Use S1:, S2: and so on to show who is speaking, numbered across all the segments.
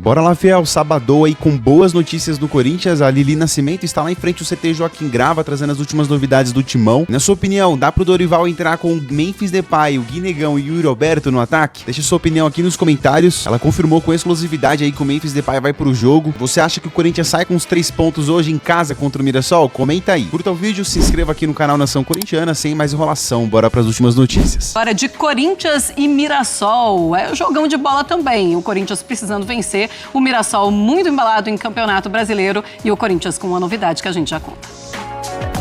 S1: Bora lá, fiel, sabadão aí com boas notícias do Corinthians. A Lili Nascimento está lá em frente ao CT Joaquim Grava, trazendo as últimas novidades do timão. Na sua opinião, dá pro Dorival entrar com o Memphis Depay, o Guinegão e o Yuri Alberto no ataque? Deixa sua opinião aqui nos comentários. Ela confirmou com exclusividade aí que o Memphis Depay vai pro jogo. Você acha que o Corinthians sai com os 3 pontos hoje em casa contra o Mirassol? Comenta aí. Curta o vídeo, se inscreva aqui no canal Nação Corintiana. Sem mais enrolação, bora pras últimas notícias.
S2: Agora de Corinthians e Mirassol, é o jogão de bola também. O Corinthians precisando vencer, o Mirassol muito embalado em Campeonato Brasileiro e o Corinthians com uma novidade que a gente já conta.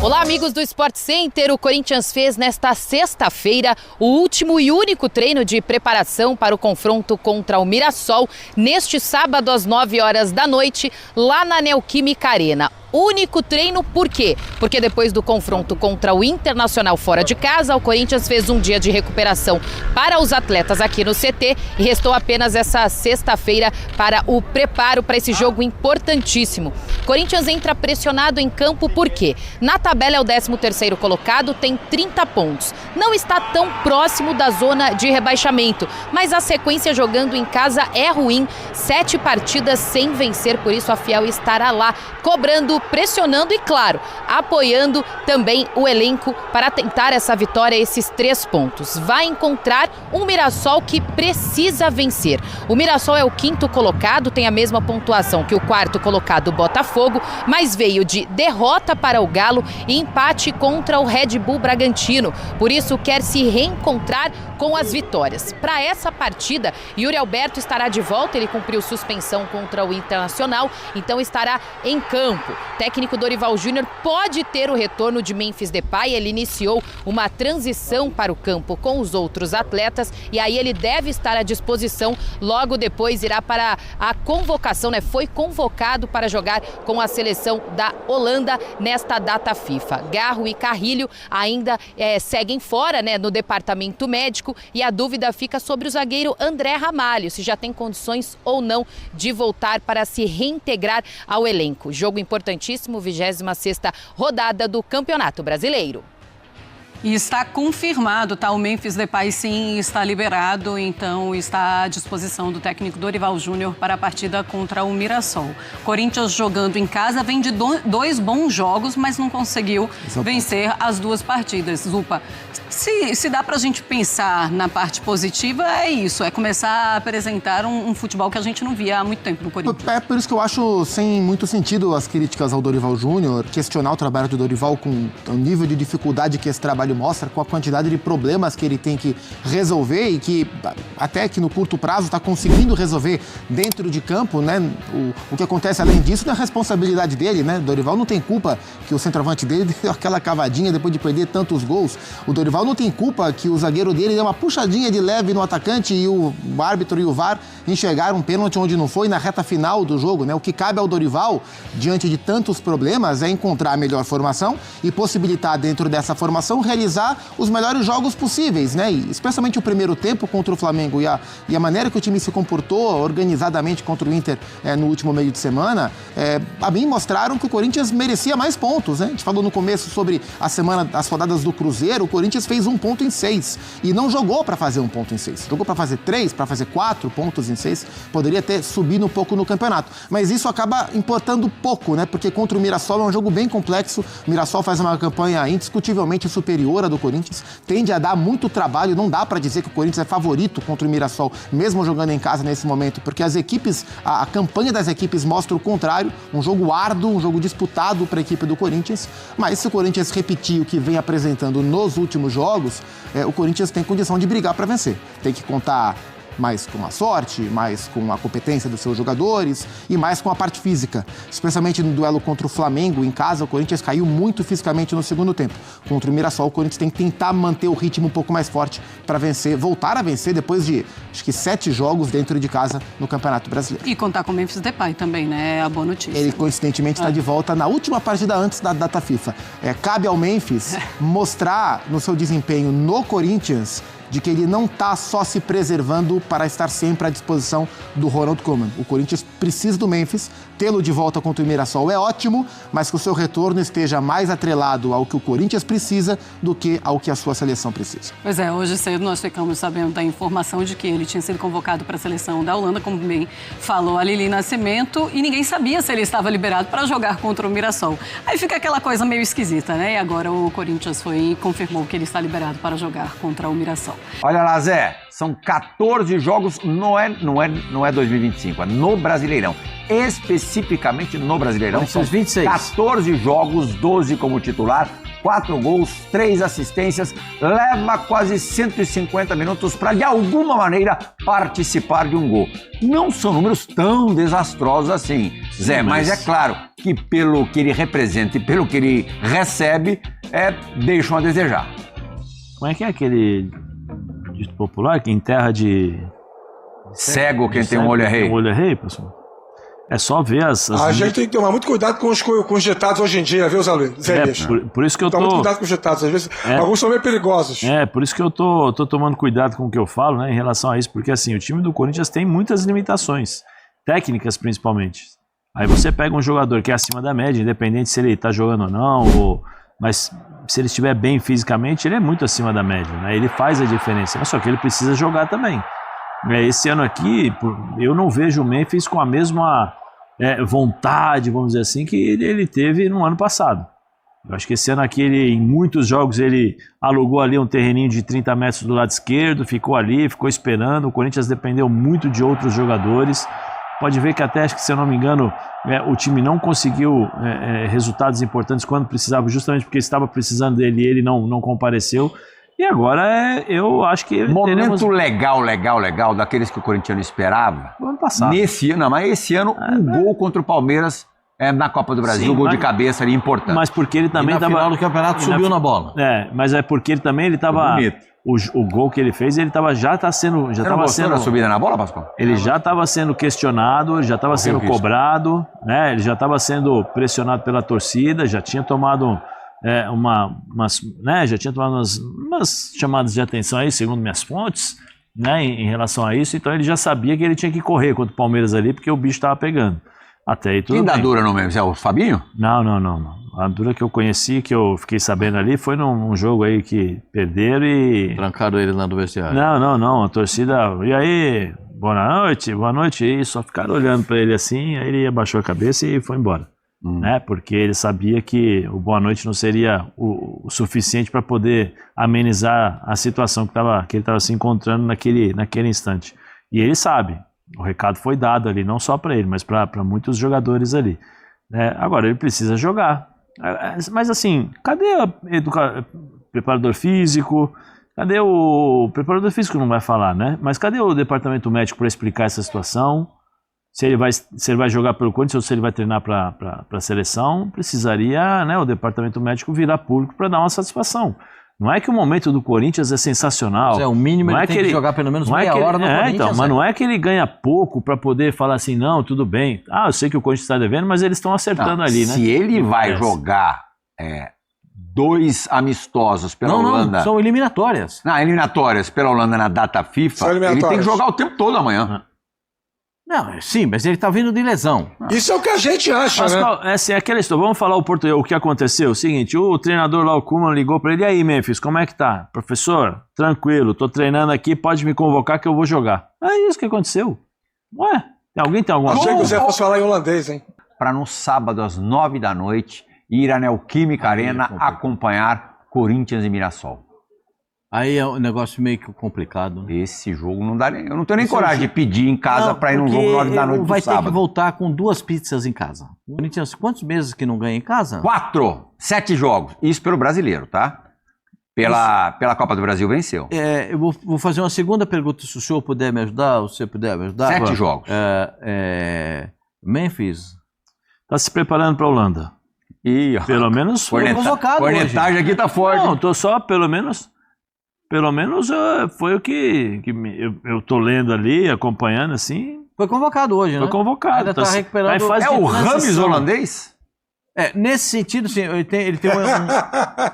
S3: Olá, amigos do Sport Center. O Corinthians fez nesta sexta-feira o último e único treino de preparação para o confronto contra o Mirassol, neste sábado às 9 horas da noite, lá na Neoquímica Arena. Único treino, por quê? Porque depois do confronto contra o Internacional fora de casa, o Corinthians fez um dia de recuperação para os atletas aqui no CT e restou apenas essa sexta-feira para o preparo para esse jogo importantíssimo. Corinthians entra pressionado em campo, por quê? Na tabela é o 13º colocado, tem 30 pontos. Não está tão próximo da zona de rebaixamento, mas a sequência jogando em casa é ruim. 7 partidas sem vencer, por isso a Fiel estará lá cobrando, pressionando e, claro, apoiando também o elenco para tentar essa vitória, esses 3 pontos. Vai encontrar um Mirassol que precisa vencer. O Mirassol é o 5º colocado, tem a mesma pontuação que o 4º colocado Botafogo, mas veio de derrota para o Galo e empate contra o Red Bull Bragantino. Por isso quer se reencontrar com as vitórias. Para essa partida, Yuri Alberto estará de volta, ele cumpriu suspensão contra o Internacional, então estará em campo. Técnico Dorival Júnior pode ter o retorno de Memphis Depay, ele iniciou uma transição para o campo com os outros atletas e aí ele deve estar à disposição, logo depois irá para a convocação, foi convocado para jogar com a seleção da Holanda nesta data FIFA. Garro e Carrilho ainda seguem fora, no departamento médico e a dúvida fica sobre o zagueiro André Ramalho, se já tem condições ou não de voltar para se reintegrar ao elenco. Jogo importantíssimo, 26ª rodada do Campeonato Brasileiro.
S2: E está confirmado, tá? O Memphis Depay sim está liberado, então está à disposição do técnico Dorival Júnior para a partida contra o Mirassol. Corinthians jogando em casa, vem de 2 bons jogos, mas não conseguiu vencer as 2 partidas. Zupa, se dá para a gente pensar na parte positiva, é isso, é começar a apresentar um futebol que a gente não via há muito tempo no Corinthians.
S4: É por isso que eu acho sem muito sentido as críticas ao Dorival Júnior, questionar o trabalho do Dorival com o nível de dificuldade que esse trabalho mostra, com a quantidade de problemas que ele tem que resolver e que até que no curto prazo está conseguindo resolver dentro de campo, O que acontece além disso não é responsabilidade dele, Dorival não tem culpa que o centroavante dele deu aquela cavadinha depois de perder tantos gols. O Dorival não tem culpa que o zagueiro dele deu uma puxadinha de leve no atacante e o árbitro e o VAR enxergaram um pênalti onde não foi na reta final do jogo, O que cabe ao Dorival, diante de tantos problemas, é encontrar a melhor formação e possibilitar dentro dessa formação realizar os melhores jogos possíveis, E especialmente o primeiro tempo contra o Flamengo e a maneira que o time se comportou organizadamente contra o Inter no último meio de semana, a mim mostraram que o Corinthians merecia mais pontos, A gente falou no começo sobre as rodadas do Cruzeiro, o Corinthians fez 1 ponto em 6 e não jogou para fazer 1 ponto em 6, jogou para fazer 3, para fazer 4 pontos em 6, poderia ter subido um pouco no campeonato, mas isso acaba importando pouco, Porque contra o Mirassol é um jogo bem complexo, o Mirassol faz uma campanha indiscutivelmente superior do Corinthians, tende a dar muito trabalho, não dá para dizer que o Corinthians é favorito contra o Mirassol, mesmo jogando em casa nesse momento, porque as equipes, a campanha das equipes mostra o contrário, um jogo árduo, um jogo disputado para a equipe do Corinthians, mas se o Corinthians repetir o que vem apresentando nos últimos jogos, o Corinthians tem condição de brigar para vencer, tem que contar mais com a sorte, mais com a competência dos seus jogadores e mais com a parte física. Especialmente no duelo contra o Flamengo, em casa, o Corinthians caiu muito fisicamente no segundo tempo. Contra o Mirassol, o Corinthians tem que tentar manter o ritmo um pouco mais forte para vencer, voltar a vencer depois de, 7 jogos dentro de casa no Campeonato Brasileiro.
S2: E contar com o Memphis Depay também, É a boa notícia.
S4: Ele, coincidentemente, está de volta na última partida antes da data FIFA. Cabe ao Memphis mostrar no seu desempenho no Corinthians de que ele não está só se preservando para estar sempre à disposição do Ronald Koeman. O Corinthians precisa do Memphis, tê-lo de volta contra o Mirassol é ótimo, mas que o seu retorno esteja mais atrelado ao que o Corinthians precisa do que ao que a sua seleção precisa.
S2: Pois é, hoje cedo nós ficamos sabendo da informação de que ele tinha sido convocado para a seleção da Holanda, como bem falou a Lili Nascimento, e ninguém sabia se ele estava liberado para jogar contra o Mirassol. Aí fica aquela coisa meio esquisita, né? E agora o Corinthians foi e confirmou que ele está liberado para jogar contra o Mirassol.
S5: Olha lá, Zé, são 14 jogos, não é 2025, é no Brasileirão. Especificamente no Brasileirão, são
S6: 26.
S5: 14 jogos, 12 como titular, 4 gols, 3 assistências, leva quase 150 minutos para, de alguma maneira, participar de um gol. Não são números tão desastrosos assim, Zé, mas é claro que pelo que ele representa e pelo que ele recebe, deixam a desejar.
S6: Como é que é aquele dito popular que em terra de...
S5: Cego quem tem um olho é rei.
S6: Tem um olho é rei, pessoal. É só ver as...
S7: A gente tem que tomar muito cuidado com os ditados hoje em dia, viu, Zé Luiz?
S6: Por isso que eu tô...
S7: Toma muito cuidado com os ditados, às vezes alguns são meio perigosos.
S6: Por isso que eu tô tomando cuidado com o que eu falo, né, em relação a isso, porque assim, o time do Corinthians tem muitas limitações, técnicas principalmente. Aí você pega um jogador que é acima da média, independente se ele tá jogando ou não, mas se ele estiver bem fisicamente, ele é muito acima da média, né? Ele faz a diferença, mas só que ele precisa jogar também. Esse ano aqui, eu não vejo o Memphis com a mesma vontade, vamos dizer assim, que ele teve no ano passado. Eu acho que esse ano aqui, em muitos jogos, ele alugou ali um terreninho de 30 metros do lado esquerdo, ficou ali, ficou esperando. O Corinthians dependeu muito de outros jogadores. Pode ver que até, acho que se eu não me engano, o time não conseguiu resultados importantes quando precisava, justamente porque estava precisando dele e ele não compareceu. E agora eu acho que...
S5: Momento legal daqueles que o corintiano esperava.
S6: No ano passado.
S5: Mas esse ano, gol contra o Palmeiras na Copa do Brasil, gol de cabeça ali importante.
S6: Mas porque ele também estava...
S8: no final do campeonato subiu na bola.
S6: Mas é porque ele também estava... O gol que ele fez, ele já estava sendo...
S5: a subida na bola, Pascoal?
S6: Ele já estava sendo questionado, já estava sendo cobrado, né? Ele já estava sendo pressionado pela torcida, já tinha tomado... já tinha tomado umas chamadas de atenção aí, segundo minhas fontes, né, em relação a isso. Então ele já sabia que ele tinha que correr contra o Palmeiras ali, porque o bicho estava pegando. Até aí tudo bem.
S5: Quem dá dura no Memphis? É o Fabinho?
S6: Não. A dura que eu conheci, que eu fiquei sabendo ali, foi num jogo aí que perderam e...
S8: Trancaram ele lá no vestiário.
S6: Não, a torcida... E aí, boa noite, e só ficaram olhando para ele assim, aí ele abaixou a cabeça e foi embora. Né? Porque ele sabia que o boa noite não seria o suficiente para poder amenizar a situação que ele estava se encontrando naquele instante. E ele sabe, o recado foi dado ali, não só para ele, mas para muitos jogadores ali. Agora, ele precisa jogar. Mas assim, cadê o preparador físico? Cadê o preparador físico? Não vai falar, né? Mas cadê o departamento médico para explicar essa situação? Se ele vai jogar pelo Corinthians ou se ele vai treinar para a seleção, precisaria, né, o departamento médico virar público para dar uma satisfação. Não é que o momento do Corinthians é sensacional.
S8: O mínimo ele tem que jogar pelo menos meia hora no Corinthians.
S6: Então, mas não é que ele ganha pouco para poder falar assim, não, tudo bem. Eu sei que o Corinthians está devendo, mas eles estão acertando ali, né?
S5: Se ele vai jogar 2 amistosos pela Holanda...
S8: Não, são eliminatórias.
S5: Eliminatórias pela Holanda na data FIFA, ele tem que jogar o tempo todo amanhã.
S8: Não, sim, mas ele tá vindo de lesão.
S7: Isso é o que a gente acha,
S6: Pascoal,
S7: né?
S6: É aquela história. Vamos falar o que aconteceu. O seguinte, o treinador lá, o Koeman, ligou pra ele. E aí, Memphis, como é que tá? Professor, tranquilo, tô treinando aqui, pode me convocar que eu vou jogar. É isso que aconteceu. Ué, alguém tem alguma coisa?
S7: Achei que o Zé fosse falar em holandês, hein?
S5: Para no sábado, às 9 da noite, ir à Neoquímica Arena acompanhar Corinthians e Mirassol.
S8: Aí é um negócio meio que complicado.
S5: Esse jogo não dá nem... Eu não tenho nem coragem de pedir em casa para ir num jogo 9 da noite do sábado.
S8: Vai ter que voltar com 2 pizzas em casa. O Corinthians, quantos meses que não ganha em casa?
S5: 7 jogos. Isso pelo brasileiro, tá? Pela Copa do Brasil venceu.
S8: Eu vou fazer uma segunda pergunta, se o senhor puder me ajudar, se você puder me ajudar.
S5: 7 jogos.
S8: Memphis.
S6: Tá se preparando para a Holanda. Pelo menos
S8: foi convocado hoje.
S5: A cornetagem aqui tá forte.
S6: Não, tô só, pelo menos foi o que eu tô lendo ali, acompanhando assim.
S8: Foi convocado hoje, né?
S6: Foi convocado.
S8: Ainda tá recuperando.
S5: É o Rames holandês?
S8: Nesse sentido, sim,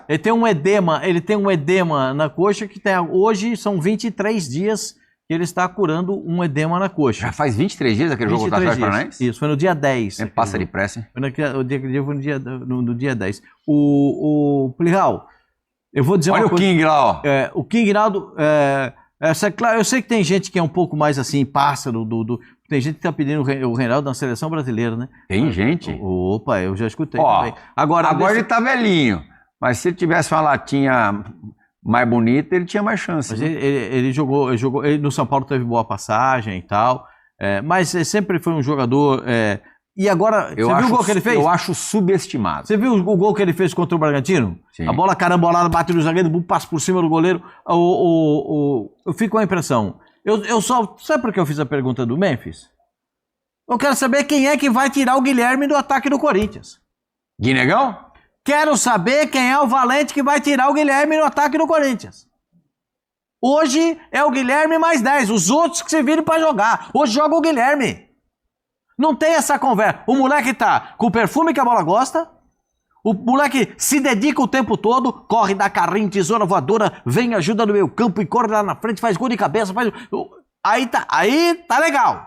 S8: ele tem um edema na coxa que hoje são 23 dias que ele está curando um edema na coxa.
S5: Já faz 23 dias aquele jogo contra o Atlético Paranaense?
S8: Isso, foi no dia 10.
S5: Passa depressa, hein?
S8: No dia 10. O Plihal, eu vou dizer
S5: Olha o King lá, ó.
S8: O King Naldo, eu sei que tem gente que é um pouco mais assim, pássaro tem gente que tá pedindo o Reinaldo na seleção brasileira, né?
S5: Tem gente?
S8: Opa, eu já escutei
S5: também. Agora ele tá velhinho, mas se ele tivesse uma latinha mais bonita, ele tinha mais chance.
S8: Mas ele jogou, ele no São Paulo teve boa passagem e tal, mas sempre foi um jogador... E agora, você viu o gol que ele fez?
S5: Eu acho subestimado.
S8: Você viu o gol que ele fez contra o Bragantino?
S5: Sim.
S8: A bola carambolada, bate no zagueiro, passa por cima do goleiro. Eu fico com a impressão... Sabe por que eu fiz a pergunta do Memphis? Eu quero saber quem é que vai tirar o Guilherme do ataque do Corinthians.
S5: Guinegão?
S8: Quero saber quem é o valente que vai tirar o Guilherme do ataque do Corinthians. Hoje é o Guilherme mais 10, os outros que se viram pra jogar. Hoje joga o Guilherme. Não tem essa conversa. O moleque tá com o perfume que a bola gosta, o moleque se dedica o tempo todo, corre, dá carrinho, tesoura voadora, vem, ajuda no meio campo e corre lá na frente, faz gol de cabeça, Aí tá legal.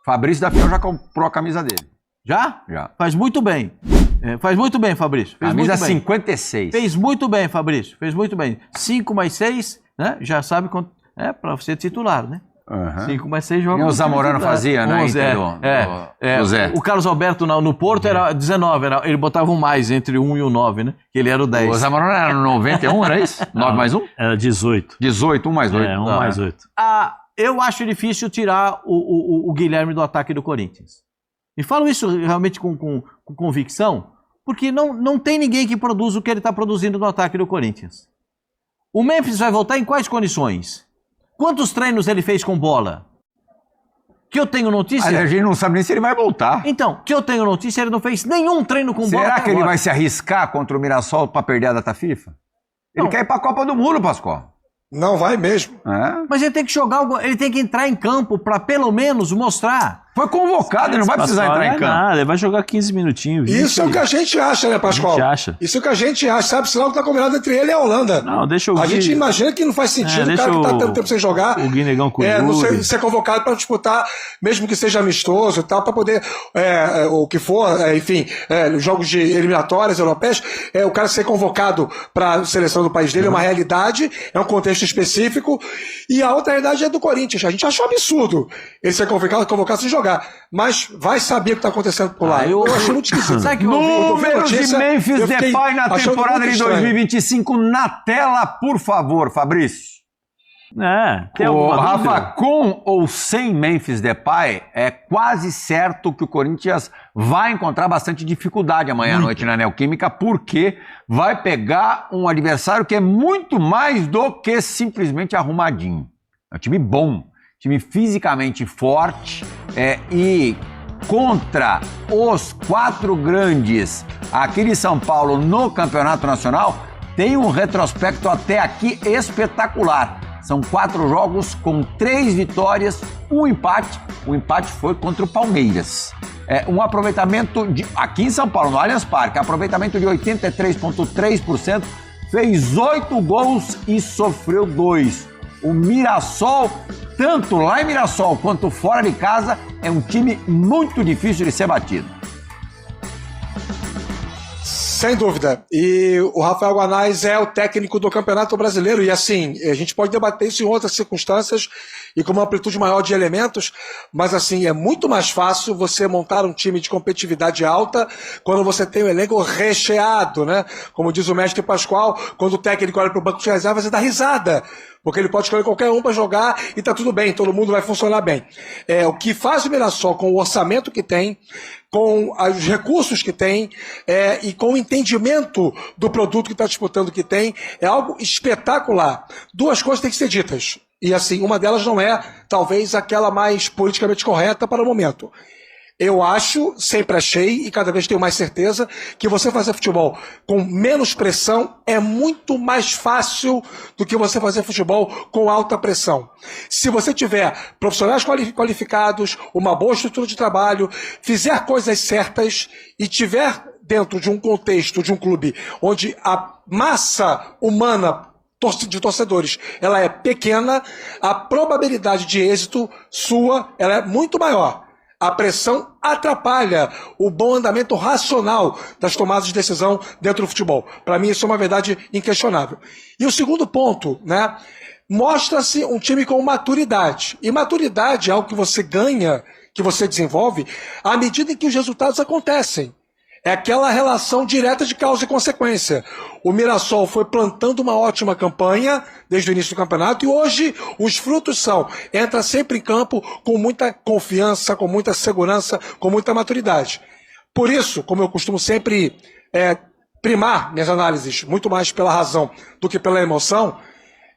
S5: Fabrício da Fiel já comprou a camisa dele.
S8: Já?
S5: Já.
S8: Faz muito bem. Faz muito bem, Fabrício.
S5: Camisa 56.
S8: Fez muito bem, Fabrício. Fez muito bem. 5 mais 6, né? Já sabe quanto... pra ser titular, né? 5 mais 6 jogos.
S5: E o Zamorano fazia, né?
S8: O Zé. O Carlos Alberto no Porto era 19, ele botava um mais entre 1 e o 9, né? Que ele era o 10.
S5: O Zamorano era 91, era isso? 9 mais 1?
S6: Era 18.
S5: 18, 1 mais 8.
S6: 1 mais 8.
S8: Eu acho difícil tirar o Guilherme do ataque do Corinthians. E falo isso realmente com convicção, porque não tem ninguém que produza o que ele está produzindo no ataque do Corinthians. O Memphis vai voltar em quais condições? Quantos treinos ele fez com bola? Que eu tenho notícia...
S5: A gente não sabe nem se ele vai voltar.
S8: Então, que eu tenho notícia, ele não fez nenhum treino com bola.
S5: Será que ele vai se arriscar contra o Mirassol para perder a data FIFA? Ele quer ir para a Copa do Mundo, Pascoal.
S7: Não vai mesmo.
S8: Mas ele tem que jogar, ele tem que entrar em campo para pelo menos mostrar.
S5: Foi convocado, ele não vai precisar entrar em campo.
S6: Nada, ele vai jogar 15 minutinhos. 20.
S7: Isso é o que a gente acha, né, Pascoal?
S6: A gente acha.
S7: Isso é o que a gente acha. Sabe-se lá o que tá combinado entre ele e a Holanda.
S6: Não, deixa eu
S7: A gente imagina que não faz sentido o cara que tá tanto tempo sem jogar.
S6: O Guinegão com
S7: não ser convocado para disputar, mesmo que seja amistoso e tal, para poder, o que for, enfim, jogos de eliminatórias europeias, o cara ser convocado para a seleção do país dele é uma realidade, é um contexto específico, e a outra realidade é do Corinthians. A gente achou absurdo ele ser convocado sem jogar. Mas vai saber o que está acontecendo por lá. Eu achei muito esquisito.
S5: Números de Memphis Depay na temporada de 2025 na tela, por favor, Fabrício.
S6: Tem alguma
S5: Rafa,
S6: dúvida?
S5: com ou sem Memphis Depay, é quase certo que o Corinthians vai encontrar bastante dificuldade amanhã à noite na Neoquímica, porque vai pegar um adversário que é muito mais do que simplesmente arrumadinho. É um time bom, time fisicamente forte, e contra os 4 grandes aqui de São Paulo no Campeonato Nacional, tem um retrospecto até aqui espetacular. São 4 jogos com 3 vitórias, 1 empate. O empate foi contra o Palmeiras. Um aproveitamento aqui em São Paulo, no Allianz Parque, aproveitamento de 83,3%, fez 8 gols e sofreu 2. O Mirassol, tanto lá em Mirassol quanto fora de casa, é um time muito difícil de ser batido.
S7: Sem dúvida. E o Rafael Guanais é o técnico do Campeonato Brasileiro. E assim, a gente pode debater isso em outras circunstâncias e com uma amplitude maior de elementos, mas assim, é muito mais fácil você montar um time de competitividade alta quando você tem um elenco recheado, né? Como diz o mestre Pascoal, quando o técnico olha para o banco de reservas, você dá risada. Porque ele pode escolher qualquer um para jogar e tá tudo bem, todo mundo vai funcionar bem. O que faz o Mirassol com o orçamento que tem, com os recursos que tem, e com o entendimento do produto que está disputando que tem, é algo espetacular. 2 coisas têm que ser ditas. E assim, uma delas não é, talvez, aquela mais politicamente correta para o momento. Eu acho, sempre achei, e cada vez tenho mais certeza, que você fazer futebol com menos pressão é muito mais fácil do que você fazer futebol com alta pressão. Se você tiver profissionais qualificados, uma boa estrutura de trabalho, fizer coisas certas e tiver dentro de um contexto de um clube onde a massa humana de torcedores ela é pequena, a probabilidade de êxito sua ela é muito maior. A pressão atrapalha o bom andamento racional das tomadas de decisão dentro do futebol. Para mim, isso é uma verdade inquestionável. E o segundo ponto, né? Mostra-se um time com maturidade. E maturidade é algo que você ganha, que você desenvolve, à medida em que os resultados acontecem. É aquela relação direta de causa e consequência. O Mirassol foi plantando uma ótima campanha desde o início do campeonato e hoje os frutos são, entra sempre em campo com muita confiança, com muita segurança, com muita maturidade. Por isso, como eu costumo sempre primar minhas análises muito mais pela razão do que pela emoção,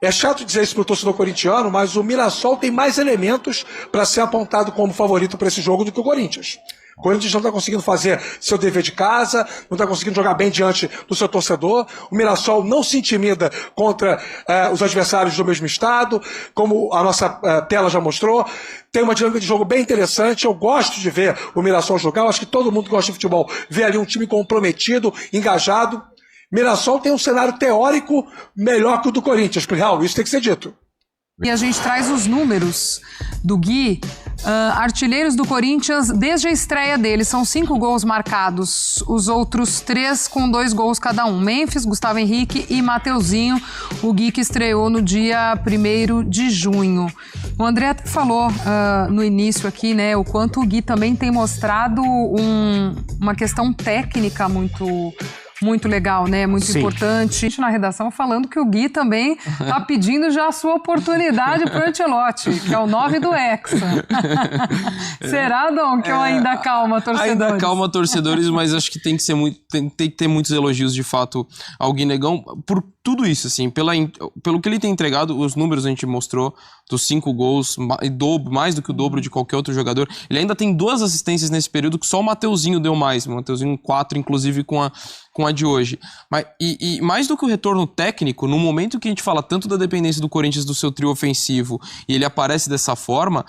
S7: é chato dizer isso para o torcedor corintiano, mas o Mirassol tem mais elementos para ser apontado como favorito para esse jogo do que o Corinthians. O Corinthians não está conseguindo fazer seu dever de casa, não está conseguindo jogar bem diante do seu torcedor. O Mirassol não se intimida contra os adversários do mesmo estado, como a nossa tela já mostrou. Tem uma dinâmica de jogo bem interessante. Eu gosto de ver o Mirassol jogar. Eu acho que todo mundo que gosta de futebol vê ali um time comprometido, engajado. Mirassol tem um cenário teórico melhor que o do Corinthians, Real. Isso tem que ser dito.
S9: E a gente traz os números do Gui, artilheiros do Corinthians, desde a estreia dele, são 5 gols marcados, os outros 3 com 2 gols cada um, Memphis, Gustavo Henrique e Mateuzinho, o Gui que estreou no dia 1º de junho. O André até falou no início aqui, né, o quanto o Gui também tem mostrado uma questão técnica muito legal, né? Muito importante. A gente na redação falando que o Gui também tá pedindo já a sua oportunidade pro Ancelotti, que é o 9 do Hexa. Será, Dom, que eu ainda calma torcedores?
S10: Ainda calma torcedores, mas acho que tem que ter muitos elogios de fato ao Gui Negão por tudo isso, assim, pelo que ele tem entregado, os números a gente mostrou dos 5 gols, mais do que o dobro de qualquer outro jogador. Ele ainda tem 2 assistências nesse período que só o Mateuzinho deu mais. O Mateuzinho 4, inclusive, com a de hoje. Mas, e mais do que o retorno técnico, no momento que a gente fala tanto da dependência do Corinthians do seu trio ofensivo e ele aparece dessa forma,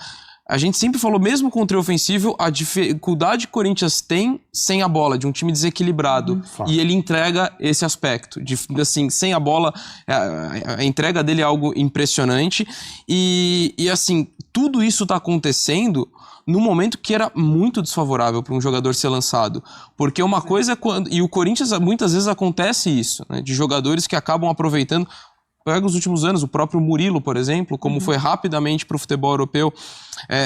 S10: a gente sempre falou, mesmo com o trio ofensivo, a dificuldade que o Corinthians tem sem a bola, de um time desequilibrado. E ele entrega esse aspecto. Assim, sem a bola, a entrega dele é algo impressionante. E assim, tudo isso está acontecendo num momento que era muito desfavorável para um jogador ser lançado. Porque uma coisa é quando... E o Corinthians, muitas vezes acontece isso, né? De jogadores que acabam aproveitando... Pega os últimos anos, o próprio Murilo, por exemplo, como foi rapidamente para o futebol europeu.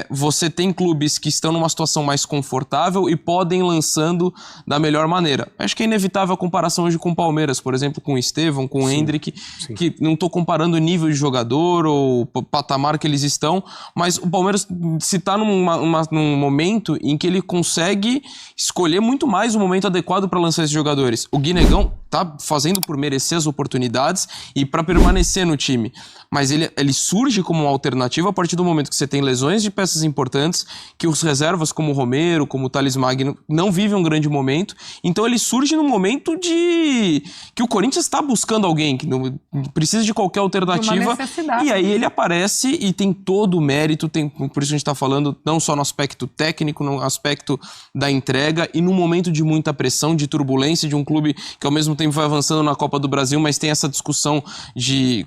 S10: Você tem clubes que estão numa situação mais confortável e podem lançando da melhor maneira. Acho que é inevitável a comparação hoje com o Palmeiras, por exemplo, com o Estevão, com o Hendrick, que não estou comparando o nível de jogador ou o patamar que eles estão, mas o Palmeiras se está num momento em que ele consegue escolher muito mais o momento adequado para lançar esses jogadores. O Gui Negão está fazendo por merecer as oportunidades e para permanecer no time. Mas ele surge como uma alternativa a partir do momento que você tem lesões de peças importantes, que os reservas como o Romero, como o Thales Magno, não vivem um grande momento. Então ele surge num momento que o Corinthians está buscando alguém, que não precisa de qualquer alternativa. E aí ele aparece e tem todo o mérito, por isso a gente está falando não só no aspecto técnico, no aspecto da entrega e no momento de muita pressão, de turbulência, de um clube que ao mesmo tempo vai avançando na Copa do Brasil, mas tem essa discussão de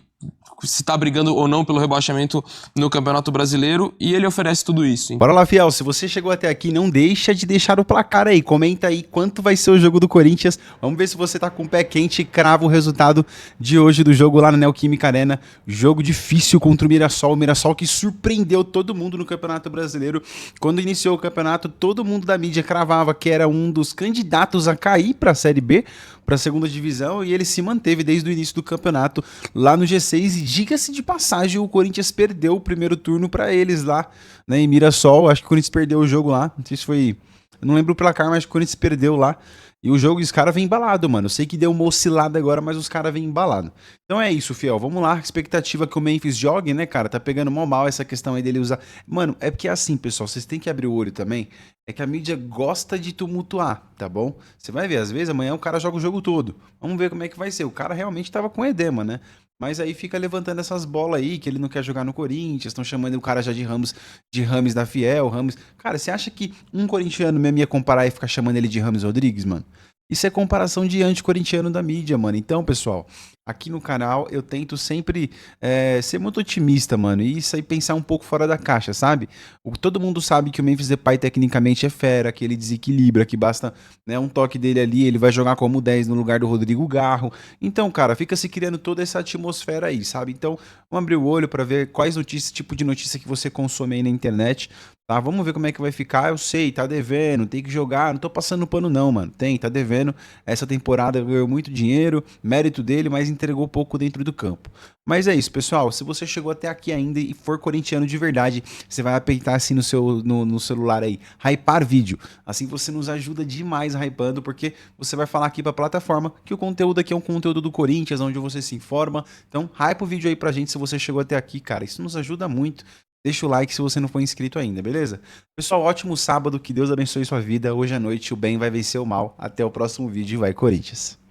S10: se tá brigando ou não pelo rebaixamento no Campeonato Brasileiro, e ele oferece tudo isso.
S1: Bora lá, Fiel, se você chegou até aqui, não deixa de deixar o placar aí, comenta aí quanto vai ser o jogo do Corinthians, vamos ver se você tá com o pé quente e crava o resultado de hoje do jogo lá na Neoquímica Arena, jogo difícil contra o Mirassol que surpreendeu todo mundo no Campeonato Brasileiro. Quando iniciou o campeonato, todo mundo da mídia cravava que era um dos candidatos a cair para a Série B, para a segunda divisão, e ele se manteve desde o início do campeonato lá no G6, e diga-se de passagem, o Corinthians perdeu o primeiro turno para eles lá, né, em Mirassol. Acho que o Corinthians perdeu o jogo lá, não sei se foi, eu não lembro o placar, mas o Corinthians perdeu lá, e o jogo, os caras vêm embalado, mano. Eu sei que deu uma oscilada agora, mas os caras vêm embalado. Então é isso, Fiel, vamos lá, expectativa que o Memphis jogue, né, cara, tá pegando mal essa questão aí dele usar, mano, é porque é assim, pessoal, vocês têm que abrir o olho também, é que a mídia gosta de tumultuar, tá bom? Você vai ver, às vezes amanhã o cara joga o jogo todo, vamos ver como é que vai ser, o cara realmente tava com edema, né, mas aí fica levantando essas bolas aí, que ele não quer jogar no Corinthians, estão chamando o cara já de Rames da Fiel, Rames, cara, você acha que um corintiano mesmo ia comparar e ficar chamando ele de Rames Rodrigues, mano? Isso é comparação de anti-corintiano da mídia, mano. Então, pessoal, aqui no canal eu tento sempre ser muito otimista, mano. E isso aí pensar um pouco fora da caixa, sabe? Todo mundo sabe que o Memphis Depay tecnicamente é fera, que ele desequilibra, que basta, né, um toque dele ali, ele vai jogar como 10 no lugar do Rodrigo Garro. Então, cara, fica se criando toda essa atmosfera aí, sabe? Então, vamos abrir o olho pra ver quais notícias, tipo de notícia que você consome aí na internet. Tá, vamos ver como é que vai ficar. Eu sei, tá devendo, tem que jogar. Não tô passando pano não, mano. Tá devendo. Essa temporada ganhou muito dinheiro, mérito dele, mas entregou pouco dentro do campo. Mas é isso, pessoal. Se você chegou até aqui ainda e for corintiano de verdade, você vai apertar assim no celular aí, hypar vídeo. Assim você nos ajuda demais hypando, porque você vai falar aqui pra plataforma que o conteúdo aqui é um conteúdo do Corinthians, onde você se informa. Então, hypa o vídeo aí pra gente se você chegou até aqui, cara. Isso nos ajuda muito. Deixa o like se você não for inscrito ainda, beleza? Pessoal, ótimo sábado, que Deus abençoe sua vida. Hoje à noite o bem vai vencer o mal. Até o próximo vídeo e vai Corinthians!